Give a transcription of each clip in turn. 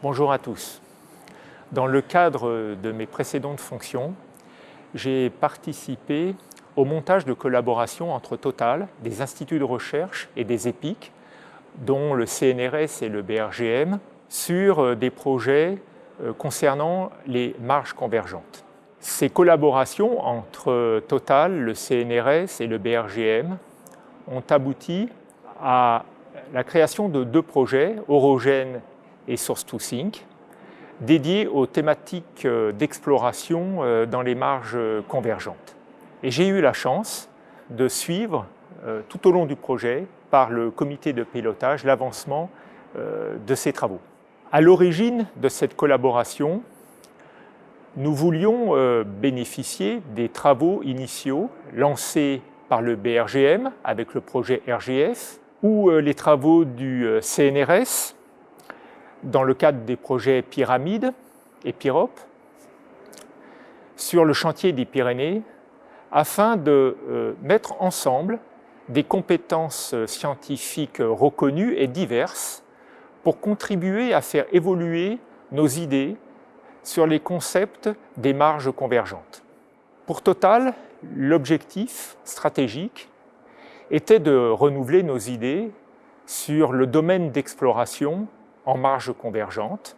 Bonjour à tous. Dans le cadre de mes précédentes fonctions, j'ai participé au montage de collaborations entre Total, des instituts de recherche et des EPIC, dont le CNRS et le BRGM, sur des projets concernant les marges convergentes. Ces collaborations entre Total, le CNRS et le BRGM ont abouti à la création de deux projets, Orogen et Source2Sync, dédiés aux thématiques d'exploration dans les marges convergentes. Et j'ai eu la chance de suivre tout au long du projet, par le comité de pilotage, l'avancement de ces travaux. À l'origine de cette collaboration, nous voulions bénéficier des travaux initiaux lancés par le BRGM avec le projet RGF ou les travaux du CNRS dans le cadre des projets Pyramide et Pyrope sur le chantier des Pyrénées afin de mettre ensemble des compétences scientifiques reconnues et diverses pour contribuer à faire évoluer nos idées sur les concepts des marges convergentes. Pour Total, l'objectif stratégique était de renouveler nos idées sur le domaine d'exploration en marge convergente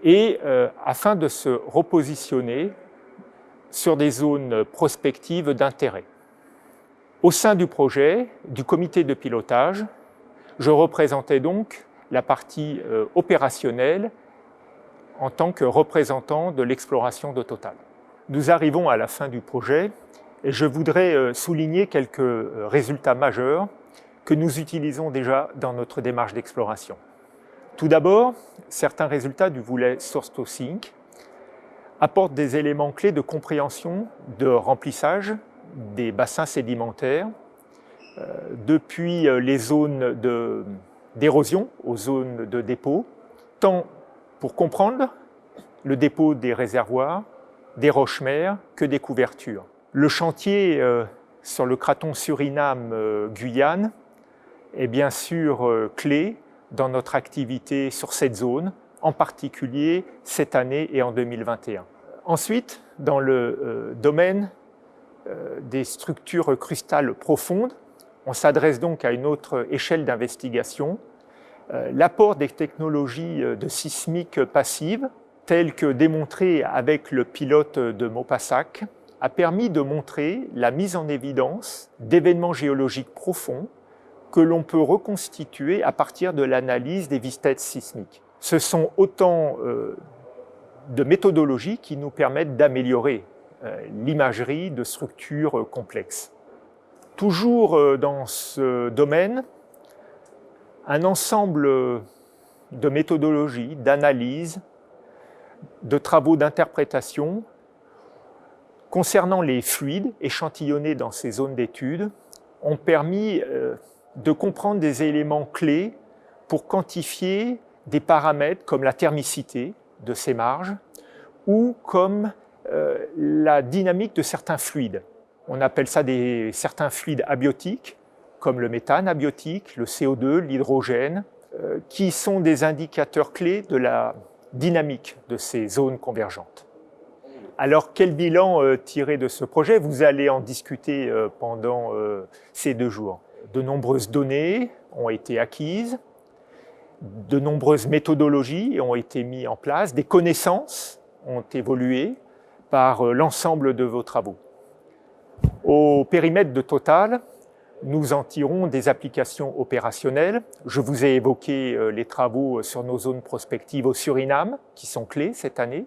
et afin de se repositionner sur des zones prospectives d'intérêt. Au sein du projet, du comité de pilotage, je représentais donc la partie opérationnelle en tant que représentant de l'exploration de Total. Nous arrivons à la fin du projet et je voudrais souligner quelques résultats majeurs que nous utilisons déjà dans notre démarche d'exploration. Tout d'abord, certains résultats du volet Source2Sync apportent des éléments clés de compréhension de remplissage des bassins sédimentaires depuis les zones d'érosion aux zones de dépôt, tant pour comprendre le dépôt des réservoirs, des roches-mères que des couvertures. Le chantier sur le craton Suriname-Guyane est bien sûr clé dans notre activité sur cette zone, en particulier cette année et en 2021. Ensuite, dans le domaine des structures crustales profondes, on s'adresse donc à une autre échelle d'investigation. L'apport des technologies de sismique passive, telles que démontrées avec le pilote de Maupassant, a permis de montrer la mise en évidence d'événements géologiques profonds que l'on peut reconstituer à partir de l'analyse des vis-têtes sismiques. Ce sont autant de méthodologies qui nous permettent d'améliorer l'imagerie de structures complexes. Toujours dans ce domaine, un ensemble de méthodologies, d'analyses, de travaux d'interprétation concernant les fluides échantillonnés dans ces zones d'études ont permis de comprendre des éléments clés pour quantifier des paramètres comme la thermicité de ces marges ou comme la dynamique de certains fluides. On appelle ça certains fluides abiotiques, comme le méthane abiotique, le CO2, l'hydrogène, qui sont des indicateurs clés de la dynamique de ces zones convergentes. Alors, quel bilan tirer de ce projet? Vous allez en discuter pendant ces 2 jours. De nombreuses données ont été acquises, de nombreuses méthodologies ont été mises en place, des connaissances ont évolué par l'ensemble de vos travaux. Au périmètre de Total, nous en tirons des applications opérationnelles. Je vous ai évoqué les travaux sur nos zones prospectives au Suriname, qui sont clés cette année,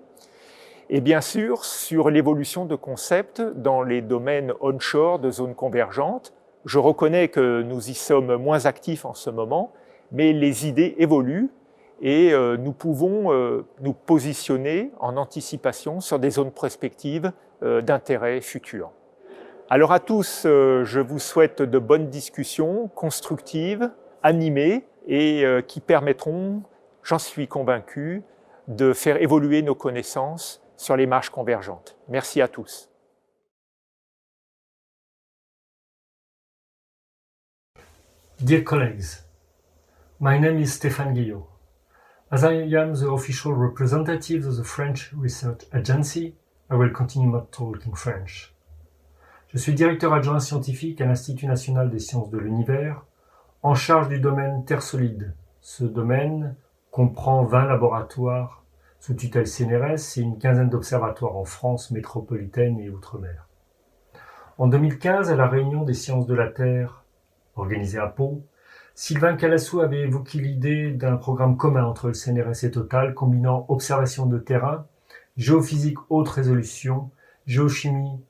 et bien sûr sur l'évolution de concepts dans les domaines onshore de zones convergentes. Je reconnais que nous y sommes moins actifs en ce moment, mais les idées évoluent et nous pouvons nous positionner en anticipation sur des zones prospectives d'intérêt futur. Alors à tous, je vous souhaite de bonnes discussions constructives, animées et qui permettront, j'en suis convaincu, de faire évoluer nos connaissances sur les marges convergentes. Merci à tous. Dear colleagues, my name is Stéphane Guillot. As I am the official representative of the French Research Agency, I will continue my talk in French. Je suis directeur adjoint scientifique à l'Institut national des sciences de l'univers, en charge du domaine Terre solide. Ce domaine comprend 20 laboratoires sous tutelle CNRS et une quinzaine d'observatoires en France métropolitaine et outre-mer. En 2015, à la réunion des sciences de la Terre, organisée à Pau, Sylvain Calassou avait évoqué l'idée d'un programme commun entre le CNRS et Total, combinant observation de terrain, géophysique haute résolution, géochimie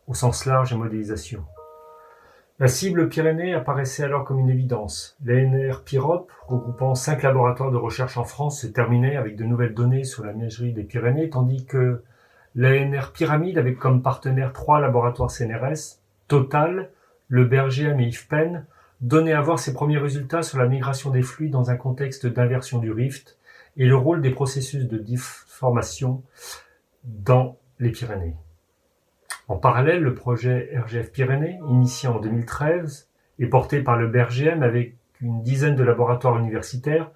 au sens large et modélisation. La cible Pyrénées apparaissait alors comme une évidence. L'ANR Pyrop, regroupant 5 laboratoires de recherche en France, se terminait avec de nouvelles données sur la ménagerie des Pyrénées, tandis que l'ANR Pyramide avait comme partenaire 3 laboratoires CNRS, Total, le BRGM et IFPEN, donnait à voir ses premiers résultats sur la migration des fluides dans un contexte d'inversion du rift et le rôle des processus de difformation dans les Pyrénées. En parallèle, le projet RGF Pyrénées, initié en 2013 et porté par le BRGM avec une dizaine de laboratoires universitaires,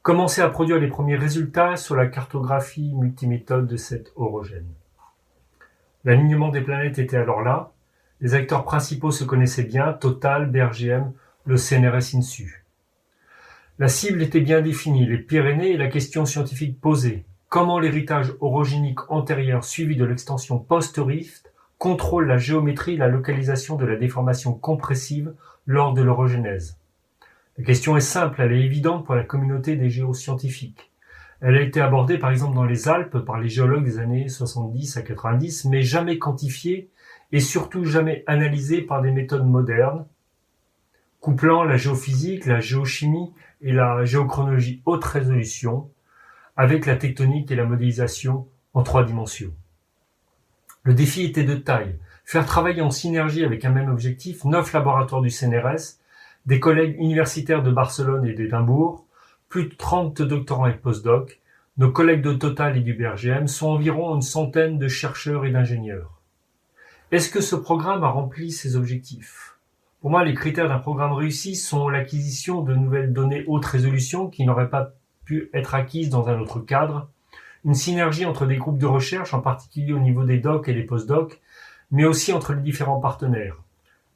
commençait à produire les premiers résultats sur la cartographie multiméthode de cet orogène. L'alignement des planètes était alors là, les acteurs principaux se connaissaient bien, Total, BRGM, le CNRS INSU. La cible était bien définie, les Pyrénées et la question scientifique posée. Comment l'héritage orogénique antérieur suivi de l'extension post-rift contrôle la géométrie et la localisation de la déformation compressive lors de l'orogenèse? La question est simple, elle est évidente pour la communauté des géoscientifiques. Elle a été abordée par exemple dans les Alpes par les géologues des années 70 à 90, mais jamais quantifiée et surtout jamais analysée par des méthodes modernes, couplant la géophysique, la géochimie et la géochronologie haute résolution avec la tectonique et la modélisation en 3 dimensions. Le défi était de taille, faire travailler en synergie avec un même objectif 9 laboratoires du CNRS, des collègues universitaires de Barcelone et d'Édimbourg, plus de 30 doctorants et postdocs, nos collègues de Total et du BRGM sont environ une centaine de chercheurs et d'ingénieurs. Est-ce que ce programme a rempli ses objectifs ? Pour moi, les critères d'un programme réussi sont l'acquisition de nouvelles données haute résolution qui n'auraient pas pu être acquises dans un autre cadre, une synergie entre des groupes de recherche, en particulier au niveau des docs et des postdocs, mais aussi entre les différents partenaires,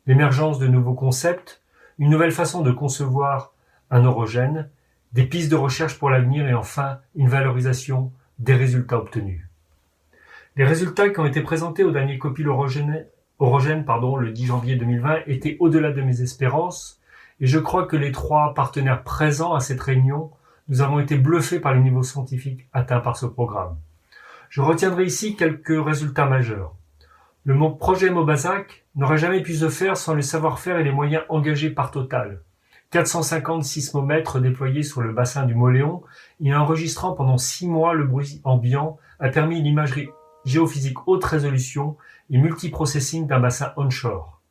l'émergence de nouveaux concepts, une nouvelle façon de concevoir un orogène, des pistes de recherche pour l'avenir et enfin une valorisation des résultats obtenus. Les résultats qui ont été présentés au dernier COPIL Orogène, le 10 janvier 2020 étaient au-delà de mes espérances et je crois que les 3 partenaires présents à cette réunion, nous avons été bluffés par le niveau scientifique atteint par ce programme. Je retiendrai ici quelques résultats majeurs. Le projet Mobazac n'aurait jamais pu se faire sans le savoir-faire et les moyens engagés par Total. 450 sismomètres déployés sur le bassin du Moléon et enregistrant pendant 6 mois le bruit ambiant a permis l'imagerie géophysique haute résolution et multiprocessing d'un bassin onshore.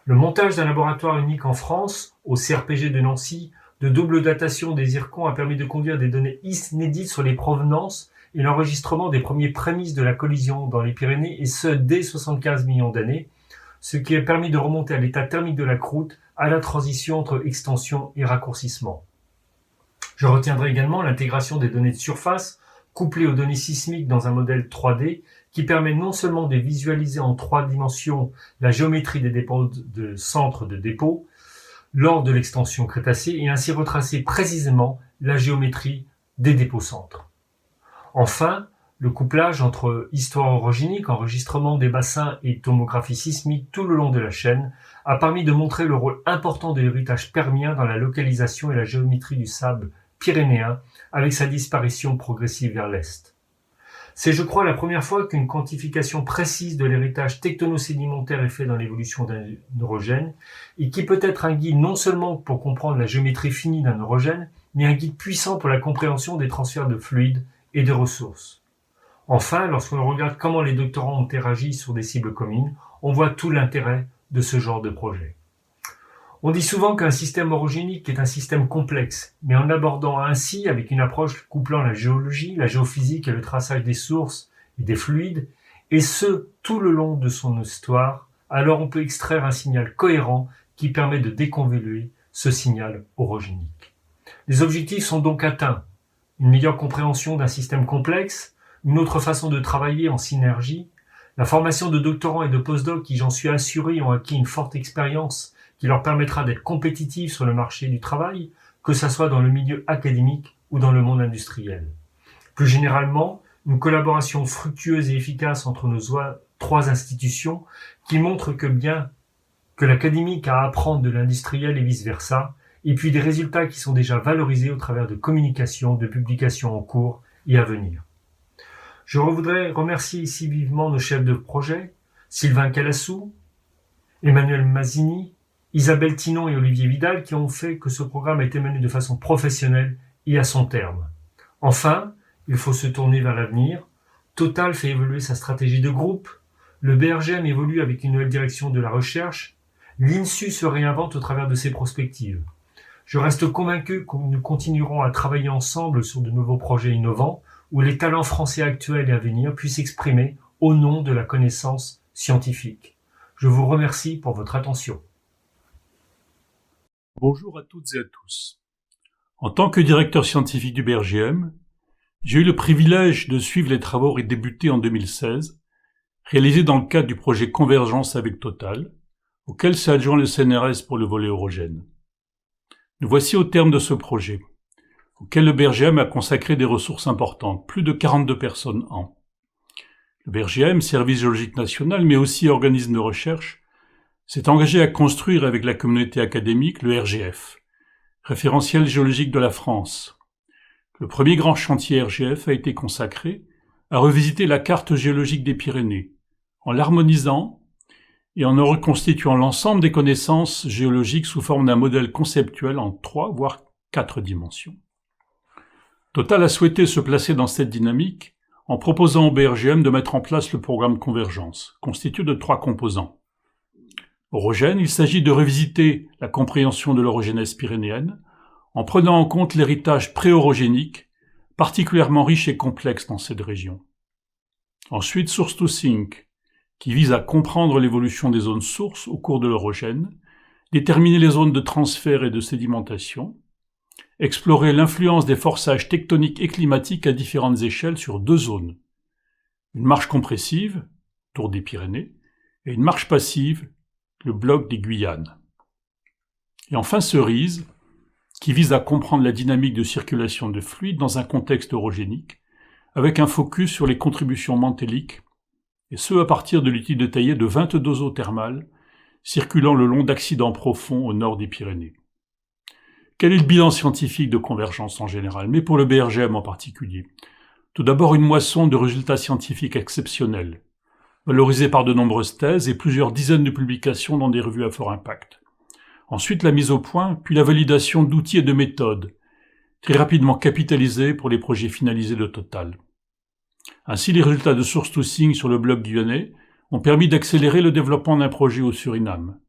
Le montage d'un laboratoire unique en France, au CRPG de Nancy, de double datation des zircons a permis de conduire des données inédites sur les provenances et l'enregistrement des premiers prémices de la collision dans les Pyrénées, et ce dès 75 millions d'années, ce qui a permis de remonter à l'état thermique de la croûte à la transition entre extension et raccourcissement. Je retiendrai également l'intégration des données de surface couplées aux données sismiques dans un modèle 3D qui permet non seulement de visualiser en 3 dimensions la géométrie des dépôts de centres de dépôt lors de l'extension crétacée et ainsi retracer précisément la géométrie des dépôts-centres. Enfin, le couplage entre histoire orogénique, enregistrement des bassins et tomographie sismique tout le long de la chaîne a permis de montrer le rôle important de l'héritage permien dans la localisation et la géométrie du sable pyrénéen avec sa disparition progressive vers l'est. C'est, je crois, la première fois qu'une quantification précise de l'héritage tectono-sédimentaire est faite dans l'évolution d'un orogène et qui peut être un guide non seulement pour comprendre la géométrie finie d'un orogène, mais un guide puissant pour la compréhension des transferts de fluides et de ressources. Enfin, lorsqu'on regarde comment les doctorants ont interagi sur des cibles communes, on voit tout l'intérêt de ce genre de projet. On dit souvent qu'un système orogénique est un système complexe, mais en l'abordant ainsi, avec une approche couplant la géologie, la géophysique et le traçage des sources et des fluides, et ce, tout le long de son histoire, alors on peut extraire un signal cohérent qui permet de déconvoluer ce signal orogénique. Les objectifs sont donc atteints. une meilleure compréhension d'un système complexe, une autre façon de travailler en synergie, la formation de doctorants et de postdocs qui, j'en suis assuré, ont acquis une forte expérience qui leur permettra d'être compétitifs sur le marché du travail, que ce soit dans le milieu académique ou dans le monde industriel. Plus généralement, une collaboration fructueuse et efficace entre nos trois institutions qui montre que bien que l'académique a à apprendre de l'industriel et vice-versa, et puis des résultats qui sont déjà valorisés au travers de communications, de publications en cours et à venir. Je voudrais remercier ici vivement nos chefs de projet, Sylvain Calassou, Emmanuel Mazzini, Isabelle Tinon et Olivier Vidal, qui ont fait que ce programme a été mené de façon professionnelle et à son terme. Enfin, il faut se tourner vers l'avenir. Total fait évoluer sa stratégie de groupe, le BRGM évolue avec une nouvelle direction de la recherche, l'INSU se réinvente au travers de ses prospectives. Je reste convaincu que nous continuerons à travailler ensemble sur de nouveaux projets innovants où les talents français actuels et à venir puissent s'exprimer au nom de la connaissance scientifique. Je vous remercie pour votre attention. Bonjour à toutes et à tous. En tant que directeur scientifique du BRGM, j'ai eu le privilège de suivre les travaux débutés en 2016, réalisés dans le cadre du projet Convergence avec Total, auquel s'est adjoint le CNRS pour le volet Eurogène. Nous voici au terme de ce projet, auquel le BRGM a consacré des ressources importantes, plus de 42 personnes an. Le BRGM, service géologique national, mais aussi organisme de recherche, s'est engagé à construire avec la communauté académique le RGF, référentiel géologique de la France. Le premier grand chantier RGF a été consacré à revisiter la carte géologique des Pyrénées, en l'harmonisant et en reconstituant l'ensemble des connaissances géologiques sous forme d'un modèle conceptuel en 3 voire 4 dimensions. Total a souhaité se placer dans cette dynamique en proposant au BRGM de mettre en place le programme Convergence, constitué de 3 composants. Eurogène, il s'agit de revisiter la compréhension de l'eurogenèse pyrénéenne en prenant en compte l'héritage pré-eurogénique, particulièrement riche et complexe dans cette région. Ensuite, Source to Think, qui vise à comprendre l'évolution des zones sources au cours de l'Eurogène, déterminer les zones de transfert et de sédimentation, explorer l'influence des forçages tectoniques et climatiques à différentes échelles sur 2 zones. Une marche compressive, autour des Pyrénées, et une marche passive, le bloc des Guyanes. Et enfin Cerise, qui vise à comprendre la dynamique de circulation de fluides dans un contexte eurogénique, avec un focus sur les contributions mantéliques, et ce à partir de l'étude détaillée de 22 eaux thermales circulant le long d'accidents profonds au nord des Pyrénées. Quel est le bilan scientifique de Convergence en général, mais pour le BRGM en particulier? Tout d'abord une moisson de résultats scientifiques exceptionnels, valorisés par de nombreuses thèses et plusieurs dizaines de publications dans des revues à fort impact. Ensuite la mise au point, puis la validation d'outils et de méthodes, très rapidement capitalisés pour les projets finalisés de Total. Ainsi, les résultats de Source to Think sur le bloc guyanais ont permis d'accélérer le développement d'un projet au Suriname.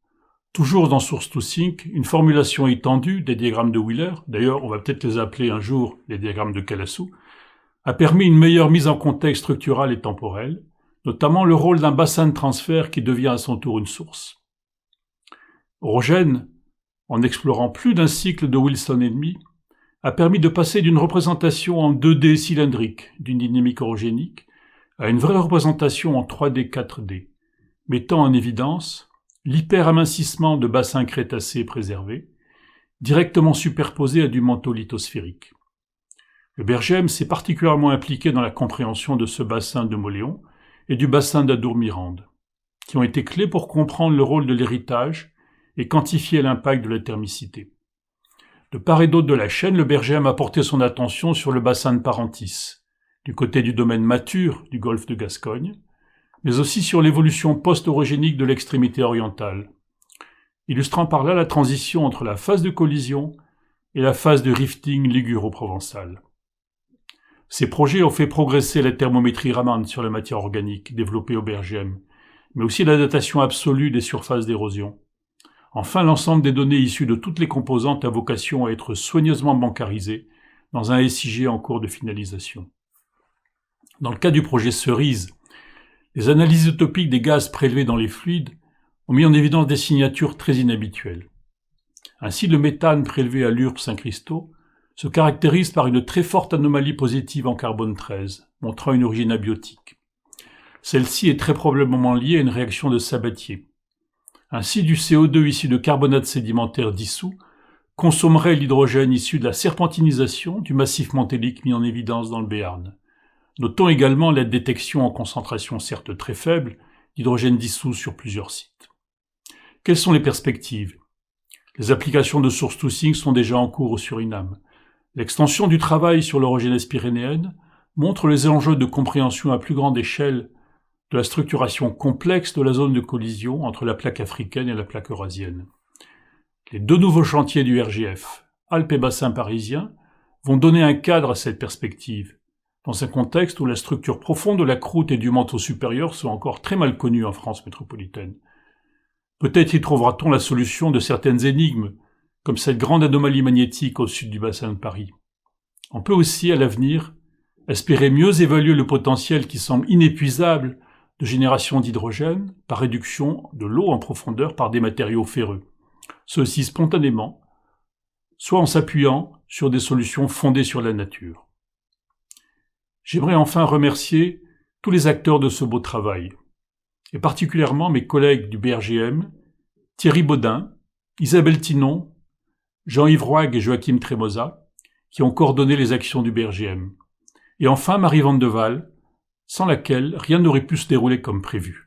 Toujours dans Source to Think, une formulation étendue des diagrammes de Wheeler, d'ailleurs on va peut-être les appeler un jour les diagrammes de Calassou, a permis une meilleure mise en contexte structural et temporel, notamment le rôle d'un bassin de transfert qui devient à son tour une source. Eurogène, en explorant plus d'un cycle de Wilson et demi, a permis de passer d'une représentation en 2D cylindrique d'une dynamique eurogénique à une vraie représentation en 3D 4D, mettant en évidence l'hyperamincissement de bassins crétacés préservés, directement superposés à du manteau lithosphérique. Le BRGM s'est particulièrement impliqué dans la compréhension de ce bassin de Mauléon et du bassin d'Adour-Mirande, qui ont été clés pour comprendre le rôle de l'héritage et quantifier l'impact de la thermicité. De part et d'autre de la chaîne, le BRGM a porté son attention sur le bassin de Parentis, du côté du domaine mature du golfe de Gascogne, mais aussi sur l'évolution post-eurogénique de l'extrémité orientale, illustrant par là la transition entre la phase de collision et la phase de rifting liguro-provençal. Ces projets ont fait progresser la thermométrie Raman sur la matière organique développée au BRGM, mais aussi la datation absolue des surfaces d'érosion. Enfin, l'ensemble des données issues de toutes les composantes a vocation à être soigneusement bancarisées dans un SIG en cours de finalisation. Dans le cas du projet Cerise, les analyses utopiques des gaz prélevés dans les fluides ont mis en évidence des signatures très inhabituelles. Ainsi, le méthane prélevé à l'URP Saint-Christau se caractérise par une très forte anomalie positive en carbone 13, montrant une origine abiotique. Celle-ci est très probablement liée à une réaction de Sabatier. Ainsi, du CO2 issu de carbonate sédimentaire dissous consommerait l'hydrogène issu de la serpentinisation du massif mantélique mis en évidence dans le Béarn. Notons également la détection en concentration certes très faible d'hydrogène dissous sur plusieurs sites. Quelles sont les perspectives ? Les applications de source to sink sont déjà en cours au Suriname. L'extension du travail sur l'orogenèse pyrénéenne montre les enjeux de compréhension à plus grande échelle de la structuration complexe de la zone de collision entre la plaque africaine et la plaque eurasienne. Les 2 nouveaux chantiers du RGF, Alpes et Bassin parisien, vont donner un cadre à cette perspective, dans un contexte où la structure profonde de la croûte et du manteau supérieur sont encore très mal connues en France métropolitaine. Peut-être y trouvera-t-on la solution de certaines énigmes, comme cette grande anomalie magnétique au sud du bassin de Paris. On peut aussi, à l'avenir, espérer mieux évaluer le potentiel qui semble inépuisable de génération d'hydrogène par réduction de l'eau en profondeur par des matériaux ferreux, ceci spontanément, soit en s'appuyant sur des solutions fondées sur la nature. J'aimerais enfin remercier tous les acteurs de ce beau travail, et particulièrement mes collègues du BRGM, Thierry Baudin, Isabelle Tinon, Jean-Yves Roig et Joachim Tremosa, qui ont coordonné les actions du BRGM. Et enfin Marie Van de Waal, sans laquelle rien n'aurait pu se dérouler comme prévu.